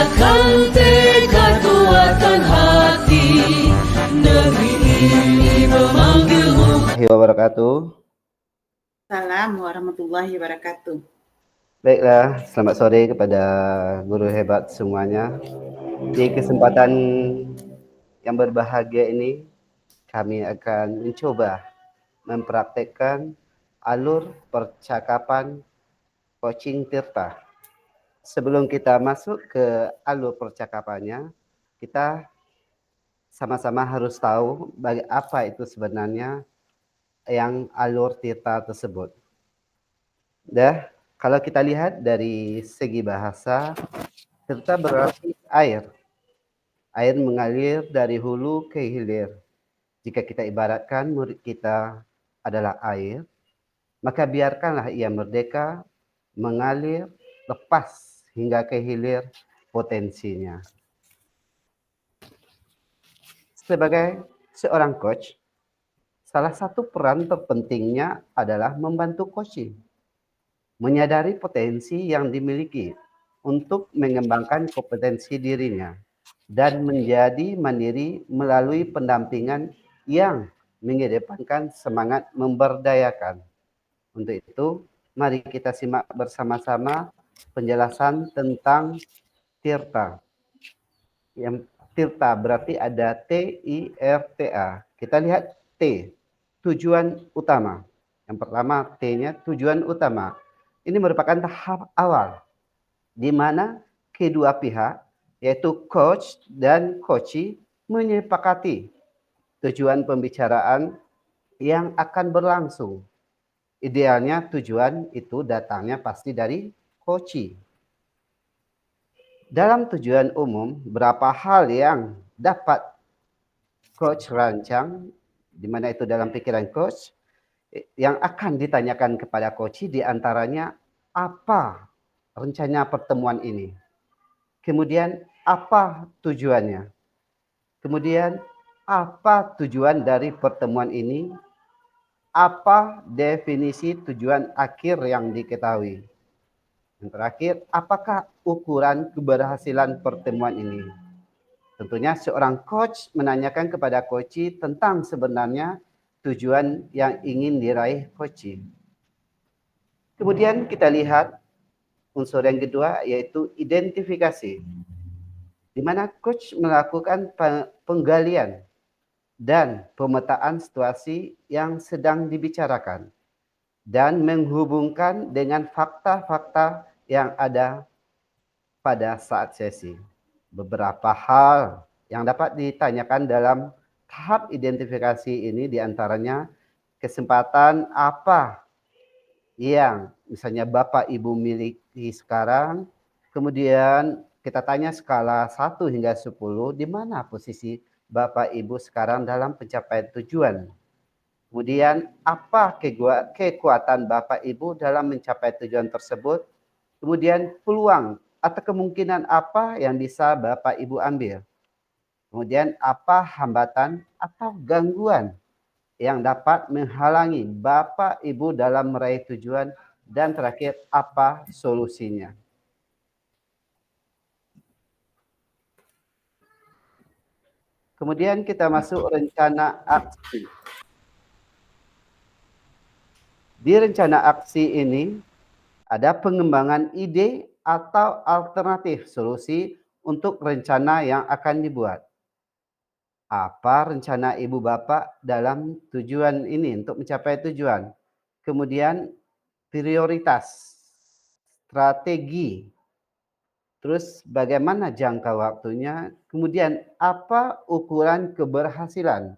Kuatkan tekad, kuatkan hati, negeri ini memanggilmu. Wabarakatuh. Assalamualaikum warahmatullahi wabarakatuh. Baiklah, selamat sore kepada guru hebat semuanya. Di kesempatan yang berbahagia ini, kami akan mencoba mempraktekkan alur percakapan coaching Tirta. Sebelum kita masuk ke alur percakapannya, kita sama-sama harus tahu apa itu sebenarnya yang alur Tirta tersebut. Kalau kita lihat dari segi bahasa, Tirta berarti air. Air mengalir dari hulu ke hilir. Jika kita ibaratkan murid kita adalah air, maka biarkanlah ia merdeka, mengalir, lepas hingga ke hilir potensinya. Sebagai seorang coach, salah satu peran terpentingnya adalah membantu coaching, menyadari potensi yang dimiliki untuk mengembangkan kompetensi dirinya dan menjadi mandiri melalui pendampingan yang mengedepankan semangat memberdayakan. Untuk itu, mari kita simak bersama-sama penjelasan tentang Tirta. Yang Tirta berarti ada T-I-R-T-A. Kita lihat T, tujuan utama. Yang pertama T-nya tujuan utama. Ini merupakan tahap awal di mana kedua pihak yaitu coach dan coachee menyepakati tujuan pembicaraan yang akan berlangsung. Idealnya tujuan itu datangnya pasti dari coachee. Dalam tujuan umum, berapa hal yang dapat coach rancang, di mana itu dalam pikiran coach, yang akan ditanyakan kepada coachee diantaranya apa rencana pertemuan ini. Kemudian apa tujuannya? Kemudian apa tujuan dari pertemuan ini? Apa definisi tujuan akhir yang diketahui? Yang terakhir, apakah ukuran keberhasilan pertemuan ini? Tentunya seorang coach menanyakan kepada coachee tentang sebenarnya tujuan yang ingin diraih coachee. Kemudian kita lihat unsur yang kedua yaitu identifikasi, di mana coach melakukan penggalian dan pemetaan situasi yang sedang dibicarakan dan menghubungkan dengan fakta-fakta yang ada pada saat sesi. Beberapa hal yang dapat ditanyakan dalam tahap identifikasi ini diantaranya kesempatan apa yang misalnya Bapak Ibu miliki sekarang, kemudian kita tanya skala 1 hingga 10, di mana posisi Bapak Ibu sekarang dalam pencapaian tujuan. Kemudian apa kekuatan Bapak Ibu dalam mencapai tujuan tersebut. Kemudian peluang atau kemungkinan apa yang bisa Bapak Ibu ambil. Kemudian apa hambatan atau gangguan yang dapat menghalangi Bapak Ibu dalam meraih tujuan. Dan terakhir, apa solusinya. Kemudian kita masuk rencana aksi. Di rencana aksi ini ada pengembangan ide atau alternatif solusi untuk rencana yang akan dibuat. Apa rencana ibu bapak dalam tujuan ini untuk mencapai tujuan? Kemudian prioritas, strategi, terus bagaimana jangka waktunya, kemudian apa ukuran keberhasilan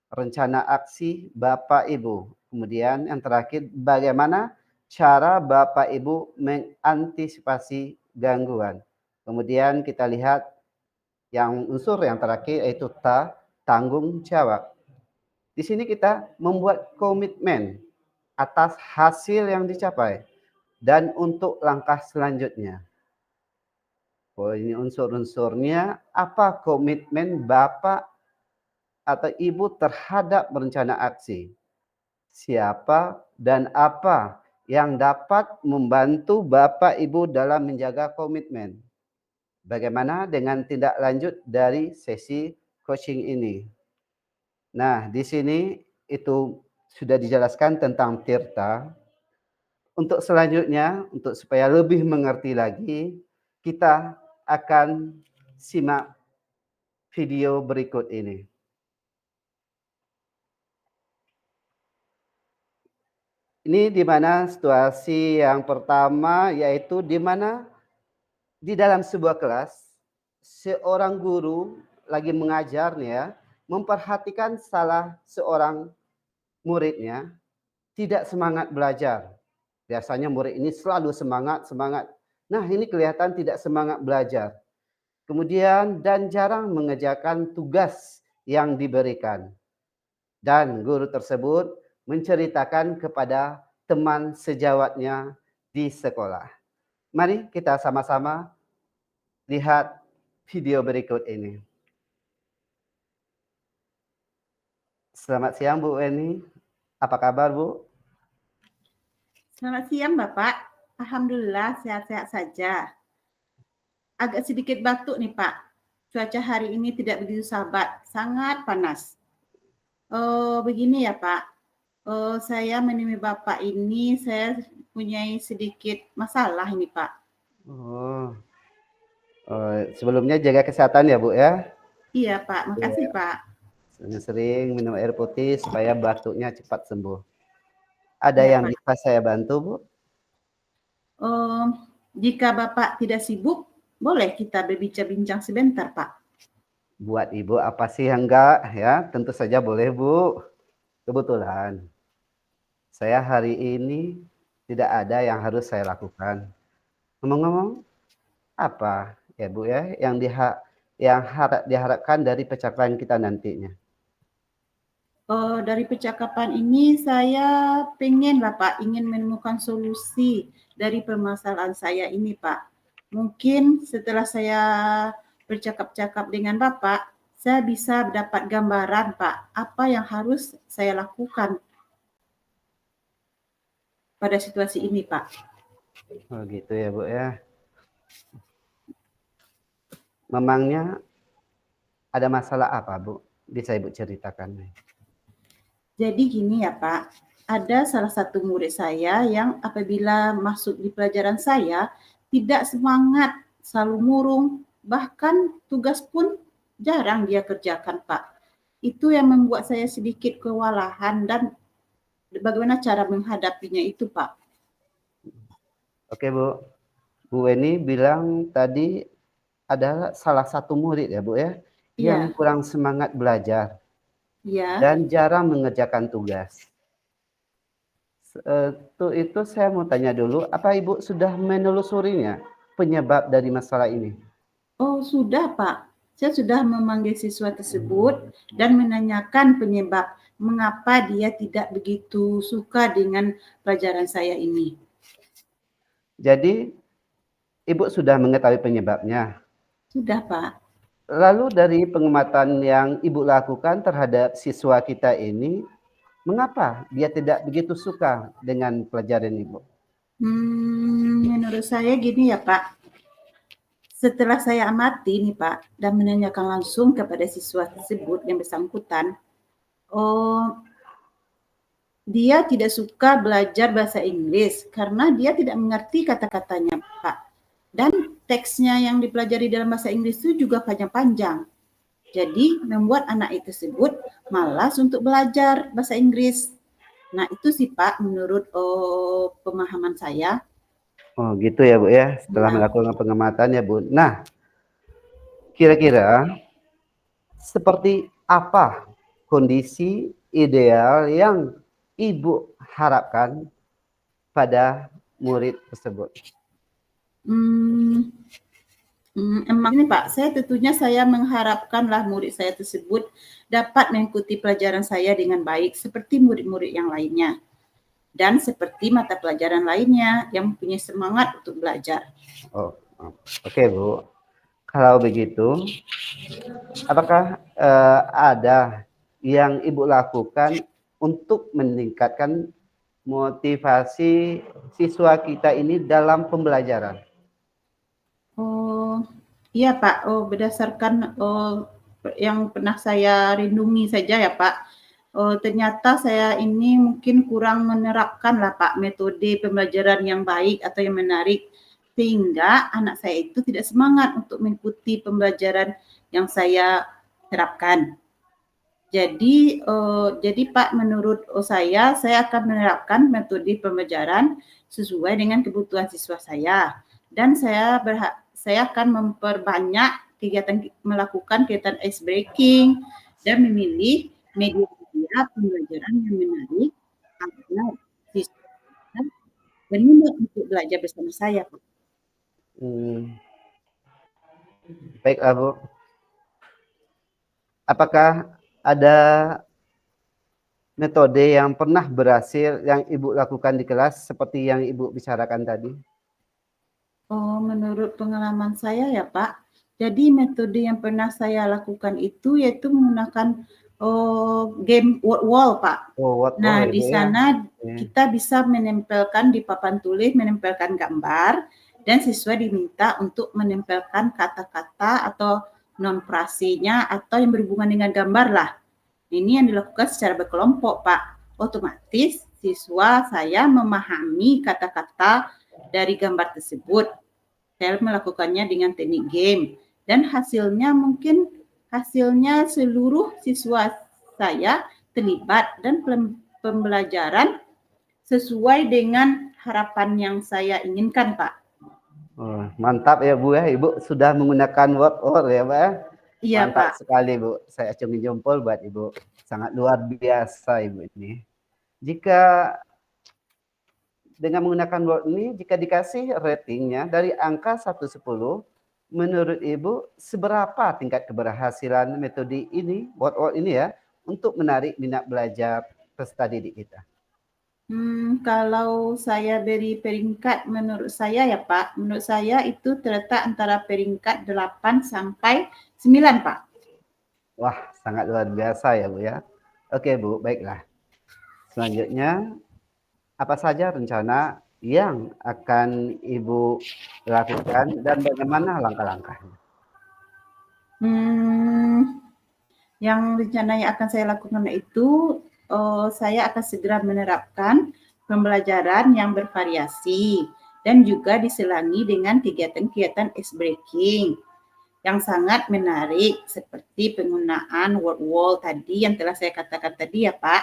rencana aksi Bapak Ibu. Kemudian yang terakhir, bagaimana cara Bapak Ibu mengantisipasi gangguan. Kemudian kita lihat yang unsur yang terakhir yaitu tanggung jawab. Di sini kita membuat komitmen atas hasil yang dicapai dan untuk langkah selanjutnya. Oh, ini unsur-unsurnya, apa komitmen Bapak atau Ibu terhadap rencana aksi. Siapa dan apa yang dapat membantu Bapak Ibu dalam menjaga komitmen. Bagaimana dengan tindak lanjut dari sesi coaching ini? Nah, di sini itu sudah dijelaskan tentang tirta. Untuk selanjutnya, untuk supaya lebih mengerti lagi, kita akan simak video berikut ini. Ini di mana situasi yang pertama, yaitu di mana di dalam sebuah kelas, seorang guru lagi mengajar nih ya, memperhatikan salah seorang muridnya tidak semangat belajar. Biasanya murid ini selalu semangat. Nah, ini kelihatan tidak semangat belajar. Kemudian dan jarang mengerjakan tugas yang diberikan. Dan guru tersebut menceritakan kepada teman sejawatnya di sekolah. Mari kita sama-sama lihat video berikut ini. Selamat siang Bu Weni. Apa kabar Bu? Selamat siang Bapak. Alhamdulillah sehat-sehat saja. Agak sedikit batuk nih Pak. Cuaca hari ini tidak begitu sahabat, sangat panas. Begini ya Pak, saya menemui Bapak ini, saya punya sedikit masalah ini Pak. Sebelumnya jaga kesehatan ya Bu ya. Iya Pak, makasih Pak. Sering minum air putih supaya batuknya cepat sembuh. Ada Ya, yang Pak. bisa saya bantu Bu? Jika Bapak tidak sibuk, boleh kita berbincang-bincang sebentar Pak. Buat Ibu apa sih yang enggak ya? Tentu saja boleh Bu. Kebetulan saya hari ini tidak ada yang harus saya lakukan. Ngomong-ngomong, apa ya Bu ya yang diharapkan dari percakapan kita nantinya? Dari percakapan ini saya ingin menemukan solusi dari permasalahan saya ini Pak. Mungkin setelah saya bercakap-cakap dengan Bapak, saya bisa dapat gambaran Pak, apa yang harus saya lakukan pada situasi ini Pak. Oh gitu ya Bu ya. Memangnya ada masalah apa Bu? Bisa Ibu ceritakan? Jadi gini ya Pak, ada salah satu murid saya yang apabila masuk di pelajaran saya tidak semangat, selalu murung, bahkan tugas pun jarang dia kerjakan Pak. Itu yang membuat saya sedikit kewalahan dan bagaimana cara menghadapinya itu Pak. Oke Bu, Bu Weni bilang tadi ada salah satu murid ya Bu ya, yang Iya, kurang semangat belajar iya. dan jarang mengerjakan tugas. Itu saya mau tanya dulu, apa Ibu sudah menelusurinya penyebab dari masalah ini? Oh sudah Pak, saya sudah memanggil siswa tersebut dan menanyakan penyebab mengapa dia tidak begitu suka dengan pelajaran saya ini. Jadi Ibu sudah mengetahui penyebabnya. Sudah Pak. Lalu dari pengamatan yang Ibu lakukan terhadap siswa kita ini, mengapa dia tidak begitu suka dengan pelajaran Ibu? Menurut saya gini ya Pak, setelah saya amati nih Pak dan menanyakan langsung kepada siswa tersebut yang bersangkutan, dia tidak suka belajar bahasa Inggris karena dia tidak mengerti kata-katanya Pak. Dan teksnya yang dipelajari dalam bahasa Inggris itu juga panjang-panjang. Jadi membuat anak itu tersebut malas untuk belajar bahasa Inggris. Nah itu sih Pak menurut pemahaman saya. Oh gitu ya Bu ya, setelah Nah, melakukan pengamatan ya Bu. Nah, kira-kira seperti apa kondisi ideal yang Ibu harapkan pada murid tersebut? Emang ini Pak, tentunya saya mengharapkanlah murid saya tersebut dapat mengikuti pelajaran saya dengan baik seperti murid-murid yang lainnya. Dan seperti mata pelajaran lainnya yang mempunyai semangat untuk belajar. Oke Bu, kalau begitu, apakah ada yang Ibu lakukan untuk meningkatkan motivasi siswa kita ini dalam pembelajaran? Oh, Iya Pak, berdasarkan yang pernah saya rindungi saja ya Pak, ternyata saya ini mungkin kurang menerapkan lah Pak metode pembelajaran yang baik atau yang menarik, sehingga anak saya itu tidak semangat untuk mengikuti pembelajaran yang saya terapkan. Jadi Pak, menurut saya akan menerapkan metode pembelajaran sesuai dengan kebutuhan siswa saya. Dan saya akan memperbanyak melakukan kegiatan ice breaking dan memilih media pembelajaran yang menarik agar siswa berminat untuk belajar bersama saya, Pak. Hmm, baiklah Bu. Apakah ada metode yang pernah berhasil yang Ibu lakukan di kelas seperti yang Ibu bicarakan tadi? Menurut pengalaman saya ya Pak, jadi metode yang pernah saya lakukan itu yaitu menggunakan game word wall Pak. Oh, what Nah, Ibu di ya? sana Oke. kita bisa menempelkan di papan tulis, menempelkan gambar, dan siswa diminta untuk menempelkan kata-kata atau non frasenya atau yang berhubungan dengan gambar lah. Ini yang dilakukan secara berkelompok Pak. Otomatis siswa saya memahami kata-kata dari gambar tersebut. Saya melakukannya dengan teknik game dan hasilnya seluruh siswa saya terlibat dan pembelajaran sesuai dengan harapan yang saya inginkan, Pak. Oh, mantap ya Bu ya, Ibu sudah menggunakan word or ya Pak ya. Iya, Mantap Pak. sekali Bu, saya acungi jempol buat Ibu. Sangat luar biasa Ibu ini. Jika dengan menggunakan word ini, jika dikasih ratingnya dari angka 1-10, menurut Ibu seberapa tingkat keberhasilan metode ini, word ini ya, untuk menarik minat belajar peserta didik kita? Kalau saya beri peringkat menurut saya ya Pak, menurut saya itu terletak antara peringkat 8 sampai 9 Pak. Wah, sangat luar biasa ya Bu ya. Oke Bu, baiklah. Selanjutnya, apa saja rencana yang akan Ibu lakukan dan bagaimana langkah-langkahnya? Yang rencana yang akan saya lakukan itu saya akan segera menerapkan pembelajaran yang bervariasi dan juga diselangi dengan kegiatan-kegiatan ice breaking yang sangat menarik seperti penggunaan word wall tadi yang telah saya katakan tadi ya Pak.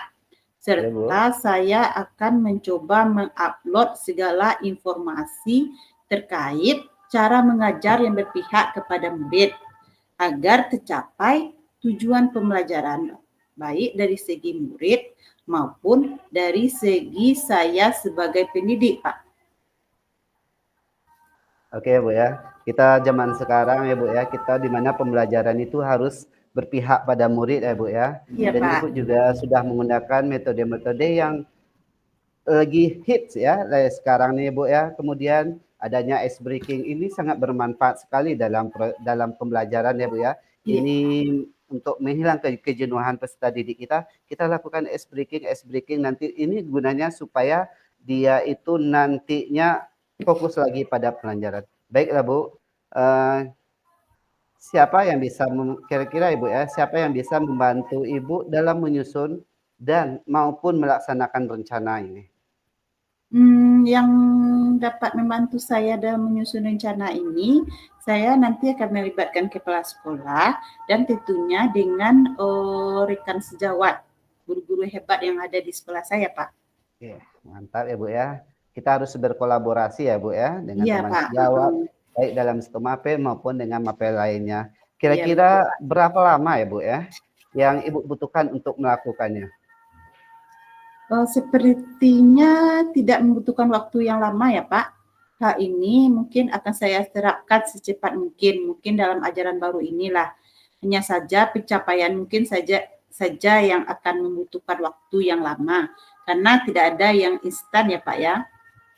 Ya Bu. Serta saya akan mencoba mengupload segala informasi terkait cara mengajar yang berpihak kepada murid agar tercapai tujuan pembelajaran baik dari segi murid maupun dari segi saya sebagai pendidik, Pak. Oke Bu ya, kita zaman sekarang ya Bu ya, kita di mana pembelajaran itu harus berpihak pada murid ya Bu ya. Iya, Dan Pak. Ibu juga sudah menggunakan metode-metode yang lagi hits ya sekarang nih Bu ya. Kemudian adanya ice breaking ini sangat bermanfaat sekali dalam pembelajaran ya Bu ya. Iya. Ini untuk menghilangkan kejenuhan peserta didik kita lakukan ice breaking nanti ini gunanya supaya dia itu nantinya fokus lagi pada pelajaran. Baiklah Bu, siapa yang bisa kira-kira Ibu ya, siapa yang bisa membantu Ibu dalam menyusun dan maupun melaksanakan rencana ini? Yang dapat membantu saya dalam menyusun rencana ini, saya nanti akan melibatkan kepala sekolah dan tentunya dengan rekan sejawat, guru-guru hebat yang ada di sekolah saya, Pak. Oke, mantap ya Bu ya. Kita harus berkolaborasi ya Bu ya dengan Iya, teman Pak. sejawat baik dalam satu mapel maupun dengan mapel lainnya. Iya, Kira-kira berapa lama ya Bu ya yang Ibu butuhkan untuk melakukannya? Sepertinya tidak membutuhkan waktu yang lama ya Pak. Hal ini mungkin akan saya terapkan secepat mungkin dalam ajaran baru inilah. Hanya saja pencapaian mungkin saja yang akan membutuhkan waktu yang lama, karena tidak ada yang instan ya Pak ya.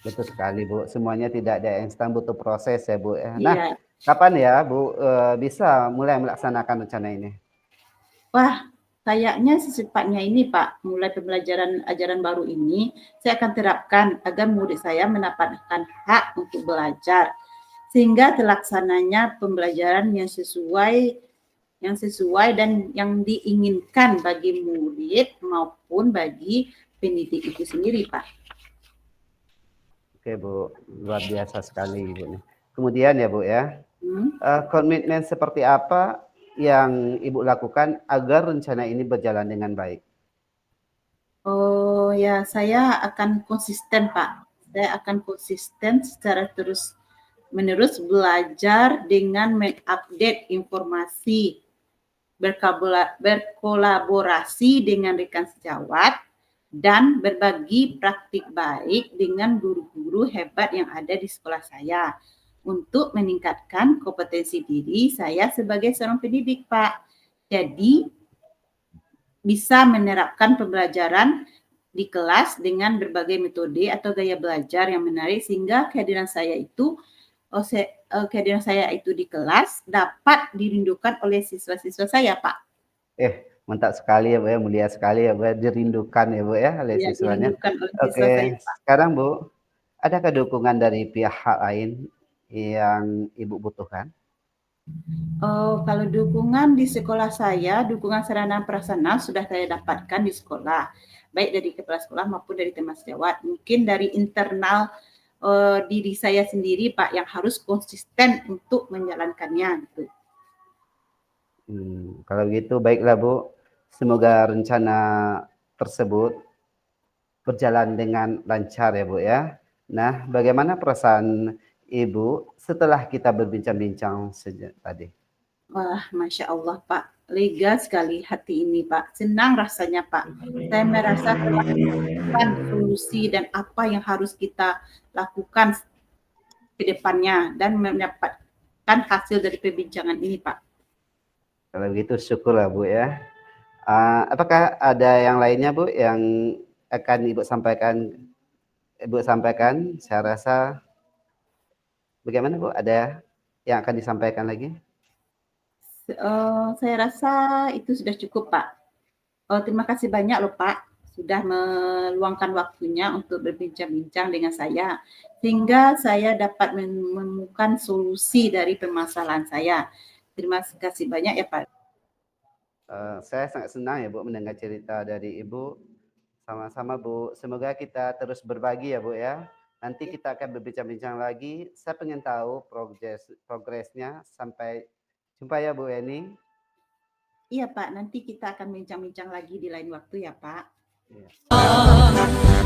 Betul sekali Bu, semuanya tidak ada instan, butuh proses ya Bu ya. Nah, Iya. kapan ya Bu bisa mulai melaksanakan rencana ini? Wah, kayaknya secepatnya ini Pak, mulai pembelajaran ajaran baru ini, saya akan terapkan agar murid saya mendapatkan hak untuk belajar. sehingga terlaksananya pembelajaran yang sesuai dan yang diinginkan bagi murid maupun bagi pendidik itu sendiri, Pak. Oke Bu, luar biasa sekali Ibu. Kemudian ya Bu ya, Hmm. komitmen seperti apa yang Ibu lakukan agar rencana ini berjalan dengan baik? Oh ya, saya akan konsisten, Pak. Saya akan konsisten secara terus-menerus belajar dengan mengupdate informasi, berkolaborasi dengan rekan sejawat, dan berbagi praktik baik dengan guru-guru hebat yang ada di sekolah saya untuk meningkatkan kompetensi diri saya sebagai seorang pendidik, Pak. Jadi, bisa menerapkan pembelajaran di kelas dengan berbagai metode atau gaya belajar yang menarik sehingga kehadiran saya itu di kelas dapat dirindukan oleh siswa-siswa saya, Pak. Mantap sekali ya Bu ya, mulia sekali ya Bu ya, dirindukan ya Bu ya oleh Ya, siswanya. dirindukan oleh siswa saya, Oke, Pak. sekarang Bu, adakah dukungan dari pihak lain yang Ibu butuhkan? Oh, kalau dukungan di sekolah saya, dukungan sarana prasarana sudah saya dapatkan di sekolah, baik dari kepala sekolah maupun dari teman sejawat. Mungkin dari internal diri saya sendiri, Pak, yang harus konsisten untuk menjalankannya gitu. Kalau begitu baiklah Bu, semoga rencana tersebut berjalan dengan lancar ya Bu ya. Nah, bagaimana perasaan Ibu setelah kita berbincang-bincang sejak tadi? Wah, Masya Allah, Pak. Lega sekali hati ini, Pak. Senang rasanya, Pak. Saya merasa telah menemukan solusi dan apa yang harus kita lakukan ke depannya dan mendapatkan hasil dari perbincangan ini, Pak. Kalau begitu syukurlah Bu ya. Apakah ada yang lainnya Bu yang akan Ibu sampaikan? Saya rasa bagaimana Bu? Ada yang akan disampaikan lagi? Saya rasa itu sudah cukup, Pak. Terima kasih banyak loh, Pak, sudah meluangkan waktunya untuk berbincang-bincang dengan saya, sehingga saya dapat menemukan solusi dari permasalahan saya. Terima kasih banyak ya, Pak. Saya sangat senang ya Bu mendengar cerita dari Ibu. Sama-sama Bu. Semoga kita terus berbagi ya Bu ya. Nanti kita akan berbincang-bincang lagi. Saya pengen tahu progresnya. Sampai jumpa ya Bu Eni. Iya, Pak, nanti kita akan bincang-bincang lagi di lain waktu ya, Pak.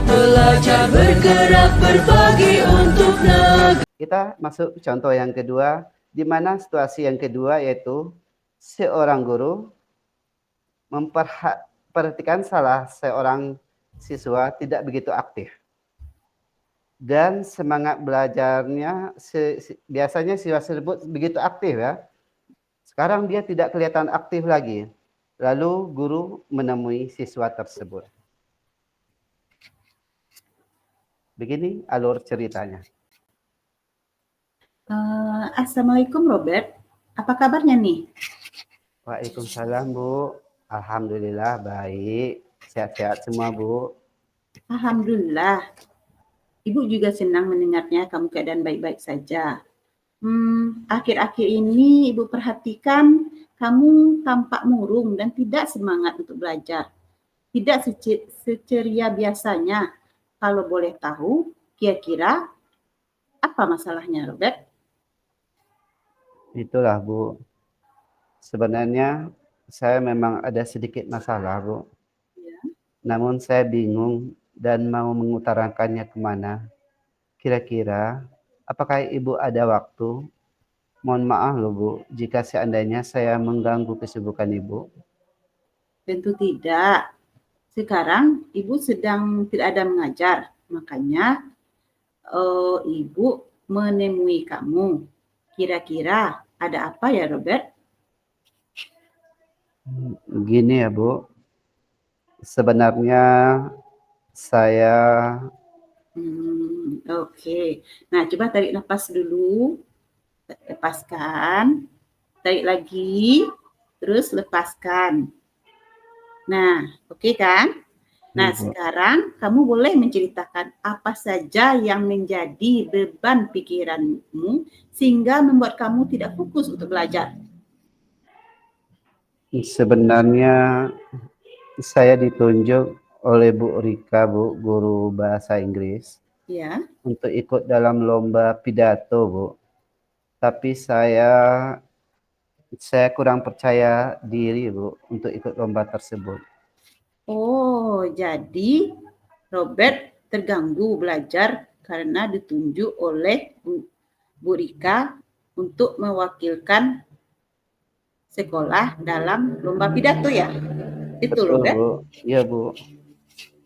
Belajar bergerak berbagi untuk negara. Kita masuk contoh yang kedua, di mana situasi yang kedua yaitu seorang guru memperhatikan salah seorang siswa tidak begitu aktif. Dan semangat belajarnya biasanya siswa tersebut begitu aktif ya. Sekarang dia tidak kelihatan aktif lagi. Lalu guru menemui siswa tersebut. Begini alur ceritanya. Assalamualaikum Robert, apa kabarnya nih? Waalaikumsalam Bu. Alhamdulillah baik. Sehat-sehat semua Bu. Alhamdulillah. Ibu juga senang mendengarnya kamu keadaan baik-baik saja. Akhir-akhir ini Ibu perhatikan kamu tampak murung dan tidak semangat untuk belajar. Tidak seceria biasanya. Kalau boleh tahu, kira-kira apa masalahnya, Robert? Itulah Bu. Sebenarnya saya memang ada sedikit masalah Bu. Ya. Namun saya bingung dan mau mengutarakannya kemana. Kira-kira apakah Ibu ada waktu? Mohon maaf loh Bu, jika seandainya saya mengganggu kesibukan Ibu. Tentu tidak. Sekarang Ibu sedang tidak ada mengajar, makanya Ibu menemui kamu. Kira-kira ada apa ya, Robert? Gini ya Bu, sebenarnya saya... Oke. Nah, coba tarik nafas dulu. Lepaskan. Tarik lagi. Terus lepaskan. Nah, oke kan? Nah, Bu. sekarang kamu boleh menceritakan apa saja yang menjadi beban pikiranmu sehingga membuat kamu tidak fokus untuk belajar. Sebenarnya saya ditunjuk oleh Bu Rika, Bu, guru bahasa Inggris, Ya. untuk ikut dalam lomba pidato, Bu. Tapi saya kurang percaya diri, Bu, untuk ikut lomba tersebut. Oh, jadi Robert terganggu belajar karena ditunjuk oleh Bu Rika untuk mewakilkan sekolah dalam lomba pidato ya? Itu Betul, Robert? Bu. Iya, Bu.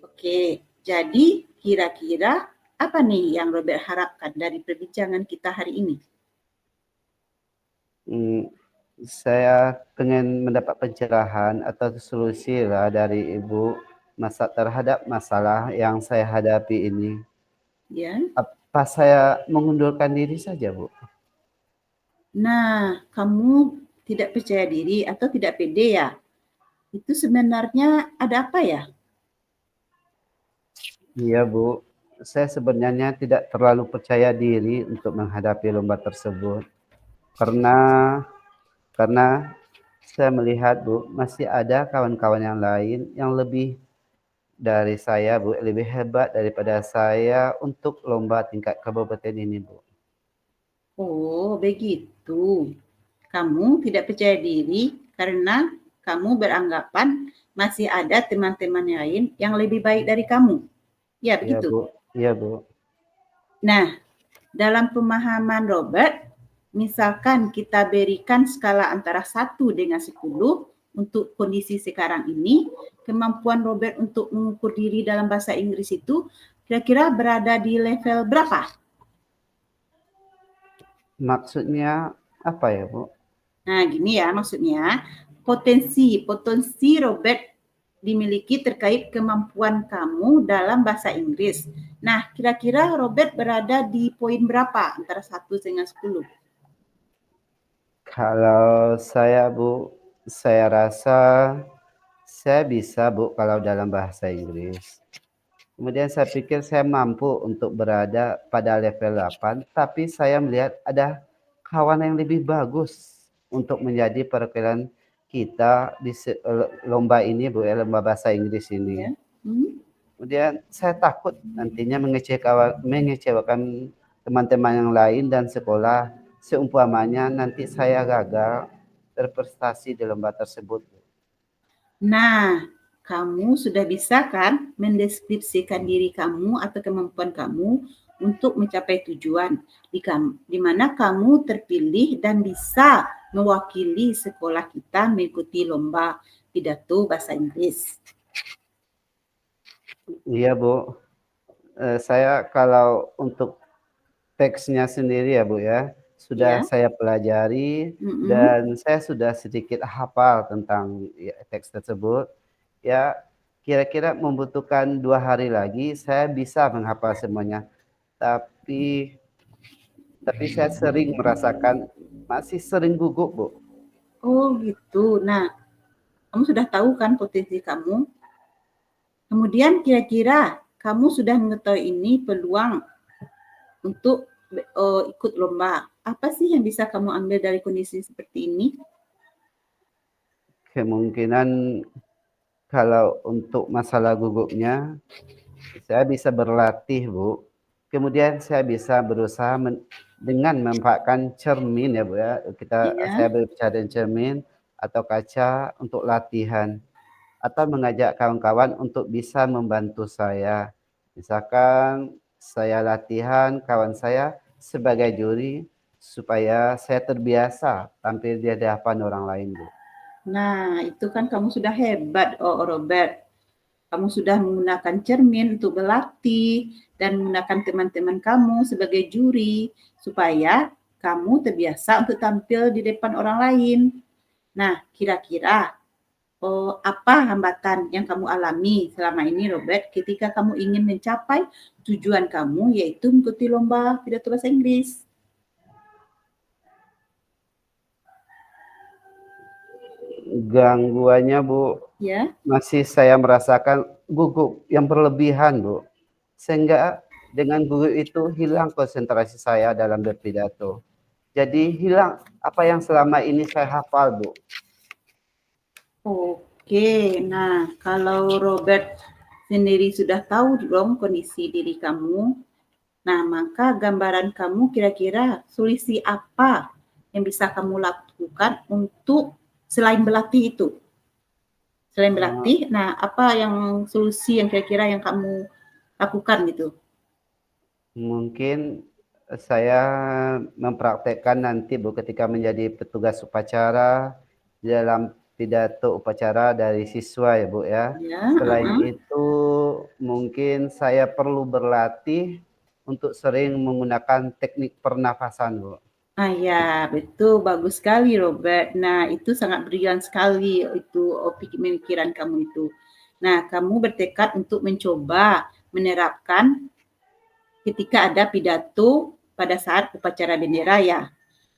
Oke, jadi kira-kira apa nih yang Robert harapkan dari perbincangan kita hari ini? Saya pengen mendapat pencerahan atau solusi lah dari Ibu terhadap masalah yang saya hadapi ini. Ya. Apa saya mengundurkan diri saja, Bu? Nah, kamu tidak percaya diri atau tidak pede ya? Itu sebenarnya ada apa ya? Iya, Bu. Saya sebenarnya tidak terlalu percaya diri untuk menghadapi lomba tersebut. Karena karena saya melihat, Bu, masih ada kawan-kawan yang lain yang lebih dari saya, Bu, lebih hebat daripada saya untuk lomba tingkat kabupaten ini, Bu. Oh, begitu. Kamu tidak percaya diri karena kamu beranggapan masih ada teman-teman lain yang lebih baik dari kamu. Ya, Iya, begitu. Bu. Iya, Bu. Nah, dalam pemahaman Robert, misalkan kita berikan skala antara 1 dengan 10 untuk kondisi sekarang ini, kemampuan Robert untuk mengukur diri dalam bahasa Inggris itu kira-kira berada di level berapa? Maksudnya apa ya, Bu? Nah, gini ya maksudnya, potensi Robert dimiliki terkait kemampuan kamu dalam bahasa Inggris. Nah, kira-kira Robert berada di poin berapa antara 1 dengan 10? Kalau saya, Bu, saya rasa saya bisa, Bu, kalau dalam bahasa Inggris. Kemudian saya pikir saya mampu untuk berada pada level 8, tapi saya melihat ada kawan yang lebih bagus untuk menjadi perwakilan kita di lomba ini, Bu, ya, lomba bahasa Inggris ini. Ya. Hmm? Kemudian saya takut nantinya mengecewakan teman-teman yang lain dan sekolah, seumpamanya nanti saya gagal berprestasi di lomba tersebut. Nah, kamu sudah bisa kan mendeskripsikan diri kamu atau kemampuan kamu untuk mencapai tujuan di mana kamu terpilih dan bisa mewakili sekolah kita mengikuti lomba pidato bahasa Inggris. Iya, Bu. Saya kalau untuk teksnya sendiri ya, Bu, ya, sudah Ya. saya pelajari dan saya sudah sedikit hafal tentang ya, teks tersebut. Ya, kira-kira membutuhkan 2 hari lagi saya bisa menghafal semuanya. Tapi saya sering merasakan masih sering gugup, Bu. Oh gitu. Nah, kamu sudah tahu kan potensi kamu. Kemudian kira-kira kamu sudah mengetahui ini peluang untuk ikut lomba. Apa sih yang bisa kamu ambil dari kondisi seperti ini? Kemungkinan kalau untuk masalah gugupnya, saya bisa berlatih, Bu. Kemudian saya bisa berusaha dengan memanfaatkan cermin ya, Bu, ya. Iya. Saya berbicara dengan cermin atau kaca untuk latihan atau mengajak kawan-kawan untuk bisa membantu saya. Misalkan saya latihan kawan saya sebagai juri supaya saya terbiasa tampil di hadapan orang lain, Bu. Nah, itu kan kamu sudah hebat, oh Robert. Kamu sudah menggunakan cermin untuk berlatih dan menggunakan teman-teman kamu sebagai juri supaya kamu terbiasa untuk tampil di depan orang lain. Nah, kira-kira apa hambatan yang kamu alami selama ini, Robert, ketika kamu ingin mencapai tujuan kamu, yaitu mengikuti lomba pidato bahasa Inggris? Gangguannya, Bu, Ya. masih saya merasakan gugup yang berlebihan, Bu. Sehingga dengan gugup itu hilang konsentrasi saya dalam berpidato. Jadi hilang apa yang selama ini saya hafal, Bu. Oke, nah kalau Robert sendiri sudah tahu dong kondisi diri kamu, nah maka gambaran kamu kira-kira solusi apa yang bisa kamu lakukan untuk selain berlatih itu? Selain berlatih, nah apa yang solusi yang kira-kira yang kamu lakukan gitu? Mungkin saya mempraktekkan nanti, Bu, ketika menjadi petugas upacara dalam pidato upacara dari siswa ya, Bu, ya. Ya, Selain itu mungkin saya perlu berlatih untuk sering menggunakan teknik pernafasan, Bu. Ah ya, betul, bagus sekali Robert. Nah, itu sangat brilian sekali itu pemikiran kamu itu. Nah, kamu bertekad untuk mencoba menerapkan ketika ada pidato pada saat upacara bendera ya.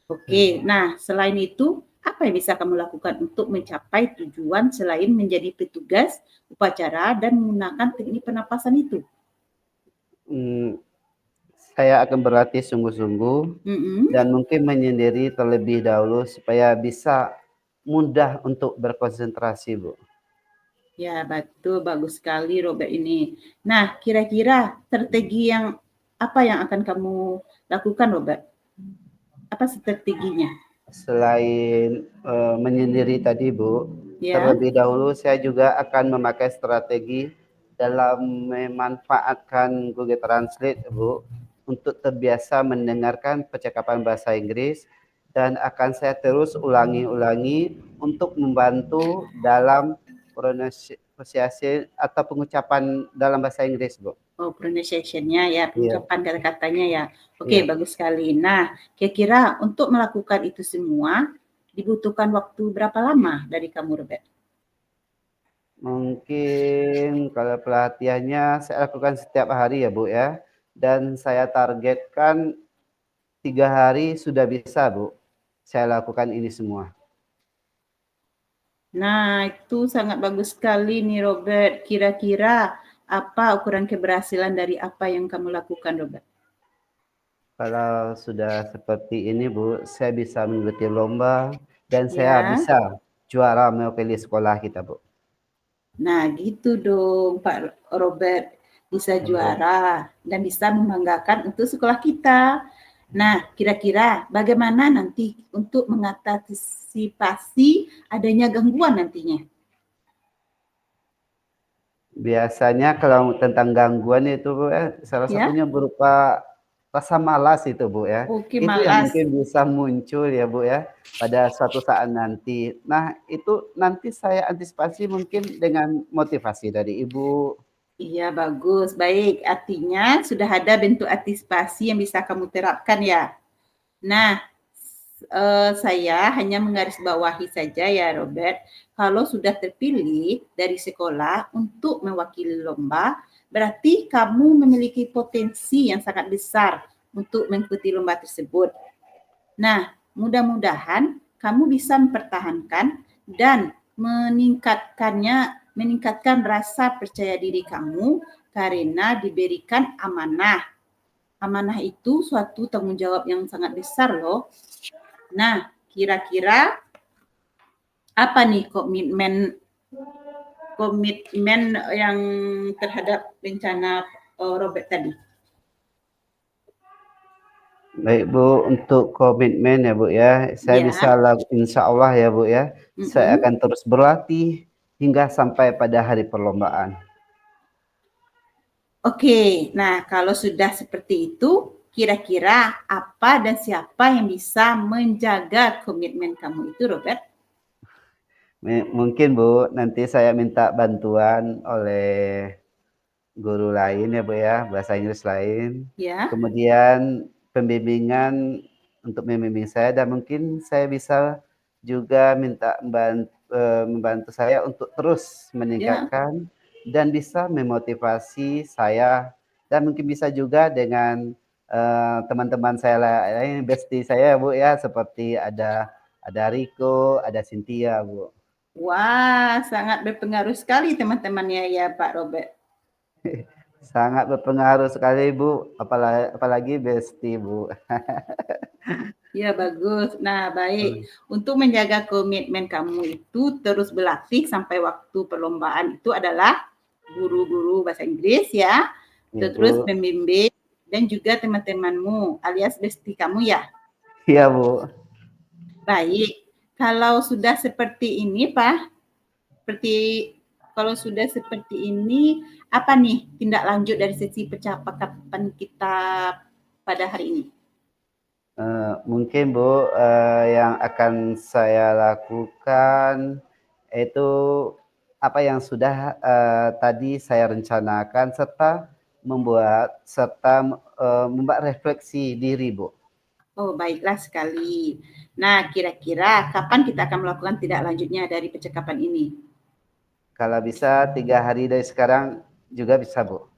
Oke, nah selain itu apa yang bisa kamu lakukan untuk mencapai tujuan selain menjadi petugas upacara dan menggunakan teknik pernapasan itu? Hmm, saya akan berlatih sungguh-sungguh dan mungkin menyendiri terlebih dahulu supaya bisa mudah untuk berkonsentrasi, Bu. Ya, betul. Bagus sekali Robert ini. Nah, kira-kira strategi yang apa yang akan kamu lakukan Robert? Apa strateginya? Selain menyendiri tadi, Bu, Ya, terlebih dahulu saya juga akan memakai strategi dalam memanfaatkan Google Translate, Bu, untuk terbiasa mendengarkan percakapan bahasa Inggris dan akan saya terus ulangi-ulangi untuk membantu dalam pronunciation atau pengucapan dalam bahasa Inggris, Bu. oh pronunciation-nya ya, Iya, pengucapan kata-katanya ya. Oke, iya. bagus sekali. Nah, kira-kira untuk melakukan itu semua dibutuhkan waktu berapa lama dari kamu Robert? Mungkin kalau pelatihannya saya lakukan setiap hari ya, Bu, ya. Dan saya targetkan 3 hari sudah bisa, Bu, saya lakukan ini semua. Nah, itu sangat bagus sekali nih Robert. Kira-kira apa ukuran keberhasilan dari apa yang kamu lakukan Robert? Kalau sudah seperti ini, Bu, saya bisa mengikuti lomba dan saya Ya. bisa juara mewakili sekolah kita, Bu. Nah, gitu dong Pak Robert. Bisa juara dan bisa membanggakan untuk sekolah kita. Nah, kira-kira bagaimana nanti untuk mengantisipasi adanya gangguan nantinya? Biasanya kalau tentang gangguan itu, Bu, ya, salah Ya, satunya berupa rasa malas itu, Bu, ya. oke Itu yang malas. mungkin bisa muncul ya, Bu, ya, pada suatu saat nanti. Nah, itu nanti saya antisipasi mungkin dengan motivasi dari Ibu. Iya, bagus. Baik, artinya sudah ada bentuk antisipasi yang bisa kamu terapkan ya. Nah, saya hanya menggarisbawahi saja ya Robert, kalau sudah terpilih dari sekolah untuk mewakili lomba, berarti kamu memiliki potensi yang sangat besar untuk mengikuti lomba tersebut. Nah, mudah-mudahan kamu bisa mempertahankan dan meningkatkan rasa percaya diri kamu karena diberikan amanah. Amanah itu suatu tanggung jawab yang sangat besar loh. Nah, kira-kira apa nih komitmen yang terhadap rencana Robert tadi? Baik, Bu, untuk komitmen ya, Bu, ya, saya Ya, bisa insya Allah ya, Bu, ya, saya akan terus berlatih hingga sampai pada hari perlombaan. Oke, nah kalau sudah seperti itu, kira-kira apa dan siapa yang bisa menjaga komitmen kamu itu, Robert? Mungkin, Bu, nanti saya minta bantuan oleh guru lain ya, Bu, ya, bahasa Inggris lain. Ya, Kemudian pembimbingan untuk membimbing saya dan mungkin saya bisa juga minta membantu saya untuk terus ya. meningkatkan dan bisa memotivasi saya dan mungkin bisa juga dengan teman-teman saya lain, bestie saya, Bu, ya, seperti ada Riko, ada Cynthia, Bu. Wah, sangat berpengaruh sekali teman-temannya ya Pak Robert. Sangat berpengaruh sekali Bu, apalagi bestie Bu. Ya, bagus. Nah, baik. Untuk menjaga komitmen kamu itu terus berlatih sampai waktu perlombaan itu adalah guru-guru bahasa Inggris ya, Iya terus Bu. pembimbing dan juga teman-temanmu alias bestie kamu ya. Iya Bu. Baik. Kalau sudah seperti ini, Pak, kalau sudah seperti ini, apa nih tindak lanjut dari sesi percakapan kita pada hari ini? Mungkin Bu, yang akan saya lakukan itu apa yang sudah tadi saya rencanakan serta membuat refleksi diri Bu. Oh, baiklah sekali. Nah, kira-kira kapan kita akan melakukan tindak lanjutnya dari percakapan ini? Kalau bisa 3 hari dari sekarang juga bisa Bu.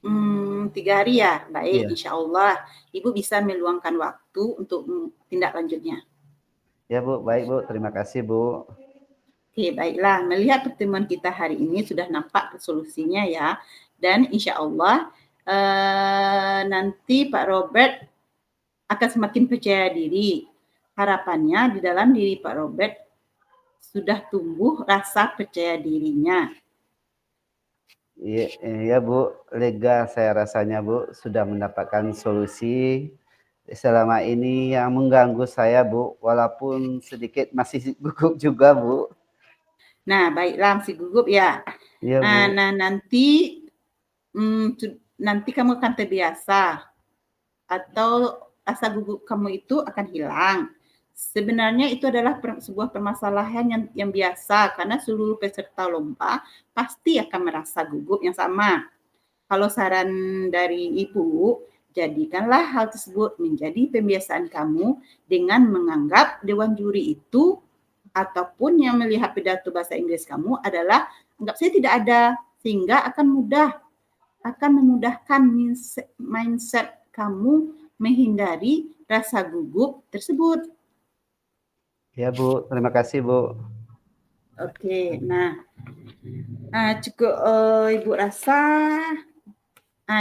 3 hari ya? Baik, Iya. insya Allah Ibu bisa meluangkan waktu untuk tindak lanjutnya. Ya Bu, baik Bu, terima kasih Bu. Oke, baiklah. Melihat pertemuan kita hari ini sudah nampak solusinya ya. Dan insya Allah nanti Pak Robert akan semakin percaya diri. Harapannya di dalam diri Pak Robert sudah tumbuh rasa percaya dirinya. Iya Bu, lega saya rasanya Bu, sudah mendapatkan solusi selama ini yang mengganggu saya Bu, walaupun sedikit masih gugup juga Bu. Nah, baiklah masih gugup ya. Iya Bu. Nah, nanti kamu akan terbiasa atau rasa gugup kamu itu akan hilang. Sebenarnya itu adalah sebuah permasalahan yang biasa karena seluruh peserta lomba pasti akan merasa gugup yang sama. Kalau saran dari Ibu, jadikanlah hal tersebut menjadi pembiasaan kamu dengan menganggap dewan juri itu ataupun yang melihat pidato bahasa Inggris kamu adalah anggap saya tidak ada, sehingga akan memudahkan mindset kamu menghindari rasa gugup tersebut. Ya Bu, terima kasih Bu. Oke, nah cukup Ibu rasa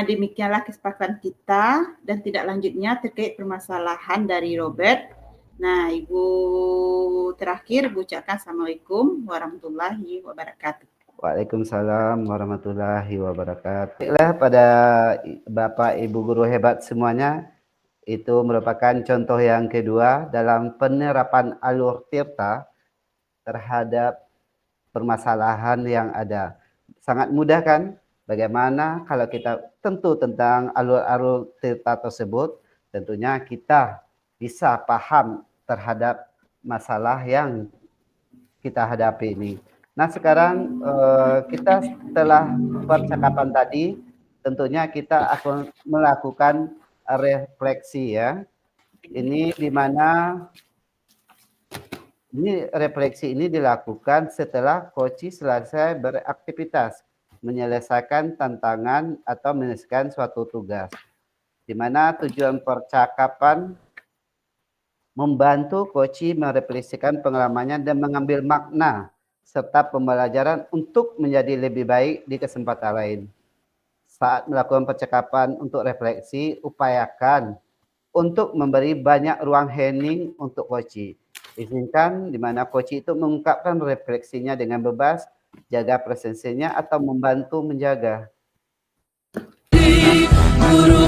demikianlah kesepakatan kita dan tidak lanjutnya terkait permasalahan dari Robert. Nah, Ibu terakhir Ibu ucapkan Assalamualaikum warahmatullahi wabarakatuh. Waalaikumsalam warahmatullahi wabarakatuh. Baiklah pada Bapak Ibu guru hebat semuanya, itu merupakan contoh yang kedua dalam penerapan alur tirta terhadap permasalahan yang ada. Sangat mudah kan? Bagaimana kalau kita tentu tentang alur-alur tirta tersebut, tentunya kita bisa paham terhadap masalah yang kita hadapi ini. Nah sekarang kita setelah percakapan tadi, tentunya kita akan melakukan refleksi ya. Ini di mana refleksi ini dilakukan setelah coach selesai beraktivitas, menyelesaikan tantangan atau menyelesaikan suatu tugas. Di mana tujuan percakapan membantu coach merefleksikan pengalamannya dan mengambil makna serta pembelajaran untuk menjadi lebih baik di kesempatan lain. Saat melakukan percakapan untuk refleksi, upayakan untuk memberi banyak ruang hening untuk coach. Izinkan di mana coach itu mengungkapkan refleksinya dengan bebas, jaga presensinya atau membantu menjaga. Guru